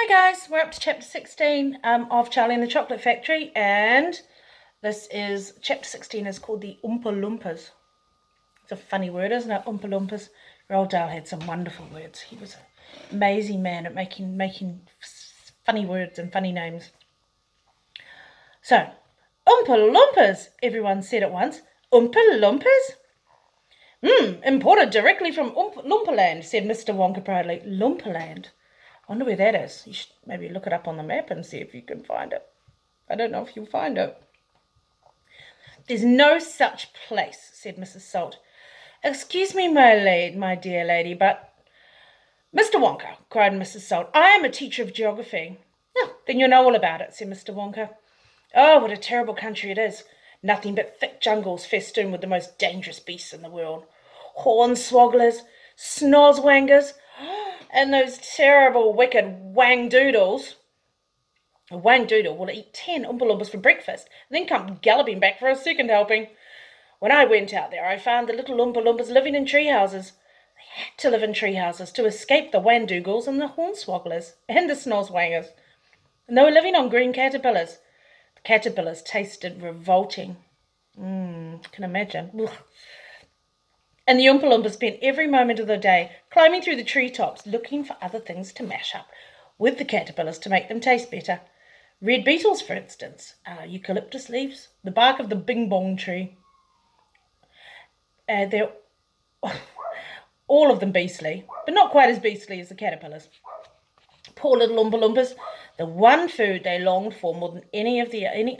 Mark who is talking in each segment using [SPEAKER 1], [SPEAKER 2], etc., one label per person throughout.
[SPEAKER 1] Hi guys, we're up to chapter 16 of Charlie and the Chocolate Factory, and this is chapter 16 is called the Oompa-Loompas. It's a funny word, isn't it? Oompa-Loompas. Roald Dahl had some wonderful words. He was an amazing man at making funny words and funny names. So, Oompa-Loompas, everyone said at once. Oompa-Loompas? Imported directly from Loompaland, said Mr. Wonka proudly. Loompaland? I wonder where that is. You should maybe look it up on the map and see if you can find it. I don't know if you'll find it. There's no such place, said Mrs. Salt. Excuse me, my dear lady, but... Mr. Wonka, cried Mrs. Salt, I am a teacher of geography. Oh, then you know all about it, said Mr. Wonka. Oh, what a terrible country it is. Nothing but thick jungles festooned with the most dangerous beasts in the world. Hornswogglers, snozwangers, and those terrible, wicked wang-doodles. A wang-doodle will eat 10 Oompa-Loompas for breakfast and then come galloping back for a second helping. When I went out there, I found the little Oompa-Loompas living in tree houses. They had to live in tree houses to escape the wang-doodles and the hornswogglers and the snozwangers. And they were living on green caterpillars. The caterpillars tasted revolting. Can imagine. Ugh. And the Oompa-Loompas spent every moment of the day climbing through the treetops looking for other things to mash up with the caterpillars to make them taste better. Red beetles, for instance, eucalyptus leaves, the bark of the bing-bong tree. They're all of them beastly, but not quite as beastly as the caterpillars. Poor little Oompa-Loompas. The one food they longed for more than any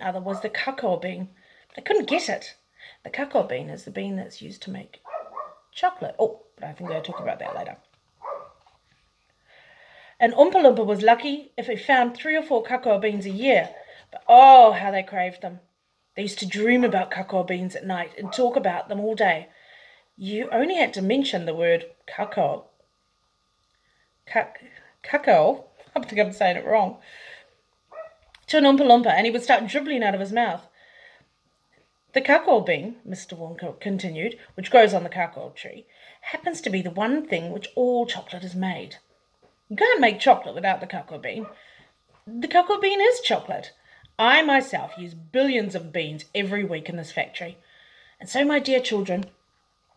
[SPEAKER 1] other was the cacao bean. But they couldn't get it. The cacao bean is the bean that's used to make chocolate. Oh, but I think they'll talk about that later. An Oompa-Loompa was lucky if he found 3 or 4 cacao beans a year. But oh, how they craved them. They used to dream about cacao beans at night and talk about them all day. You only had to mention the word cacao. Cacao? I think I'm saying it wrong. To an Oompa-Loompa, and he would start dribbling out of his mouth. The cacao bean, Mr. Wonka continued, which grows on the cacao tree, happens to be the one thing which all chocolate is made. You can't make chocolate without the cacao bean. The cacao bean is chocolate. I myself use billions of beans every week in this factory. And so, my dear children,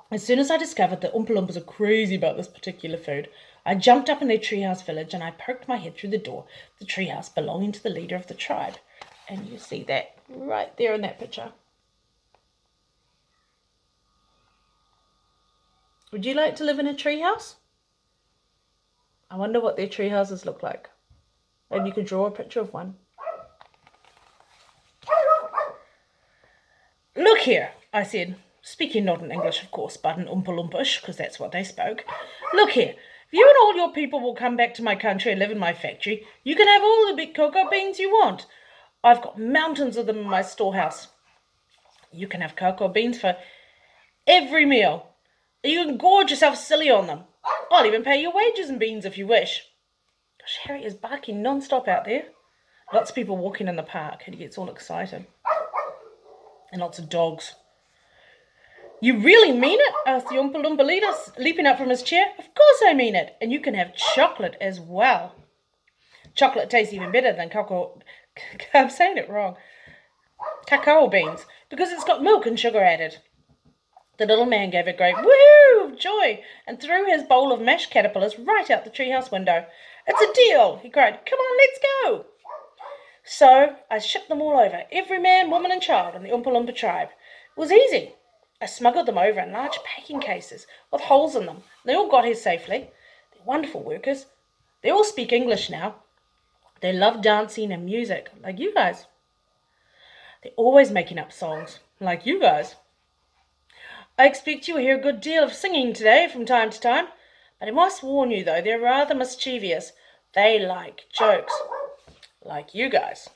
[SPEAKER 1] as soon as I discovered that Oompa-Loompas are crazy about this particular food, I jumped up in their treehouse village and I poked my head through the door of the treehouse belonging to the leader of the tribe. And you see that right there in that picture. Would you like to live in a treehouse? I wonder what their tree houses look like. Maybe you could draw a picture of one. Look here, I said, speaking not in English, of course, but in Oompa-Loompish, because that's what they spoke. Look here, if you and all your people will come back to my country and live in my factory, you can have all the big cocoa beans you want. I've got mountains of them in my storehouse. You can have cocoa beans for every meal. You can gorge yourself silly on them. I'll even pay your wages in beans if you wish. Gosh, Harry is barking non-stop out there. Lots of people walking in the park and he gets all excited. And lots of dogs. You really mean it? Asked the Oompa-Loompa leader, leaping up from his chair. Of course I mean it. And you can have chocolate as well. Chocolate tastes even better than cacao. I'm saying it wrong. Cacao beans. Because it's got milk and sugar added. The little man gave a great woohoo of joy and threw his bowl of mashed caterpillars right out the treehouse window. It's a deal, he cried. Come on, let's go. So I shipped them all over, every man, woman and child in the Oompa-Loompa tribe. It was easy. I smuggled them over in large packing cases with holes in them. They all got here safely. They're wonderful workers. They all speak English now. They love dancing and music, like you guys. They're always making up songs, like you guys. I expect you'll hear a good deal of singing today from time to time, but I must warn you, though, they're rather mischievous. They like jokes, like you guys.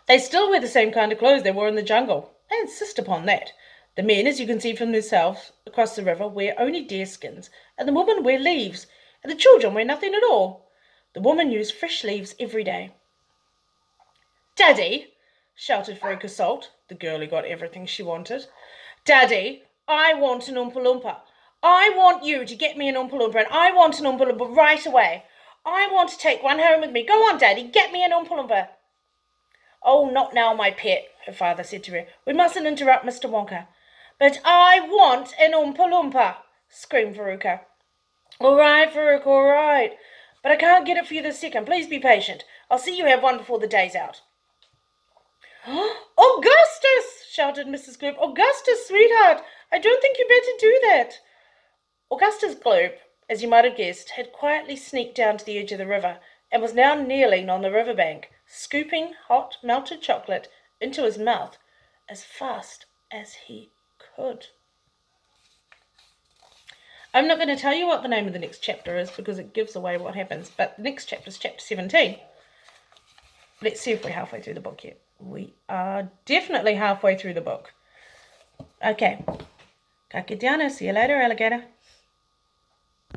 [SPEAKER 1] They still wear the same kind of clothes they wore in the jungle. They insist upon that. The men, as you can see from themselves across the river, wear only deer skins, and the women wear leaves, and the children wear nothing at all. The women use fresh leaves every day. Daddy, shouted Veruca Salt, the girl who got everything she wanted. Daddy, I want an Oompa-Loompa. I want you to get me an Oompa-Loompa, and I want an Oompa-Loompa right away. I want to take one home with me. Go on, Daddy, get me an Oompa-Loompa. Oh, not now, my pet, her father said to her. We mustn't interrupt Mr. Wonka. But I want an Oompa-Loompa, screamed Veruca. All right, Veruca, all right. But I can't get it for you this second. Please be patient. I'll see you have one before the day's out. Augustus, shouted Mrs. Gloop. Augustus, sweetheart, I don't think you better do that. Augustus Gloop, as you might have guessed, had quietly sneaked down to the edge of the river and was now kneeling on the riverbank, scooping hot melted chocolate into his mouth as fast as he could. I'm not going to tell you what the name of the next chapter is because it gives away what happens, but the next chapter is chapter 17. Let's see if we're halfway through the book yet. We are definitely halfway through the book. Okay. Ka kite ana. See you later, alligator.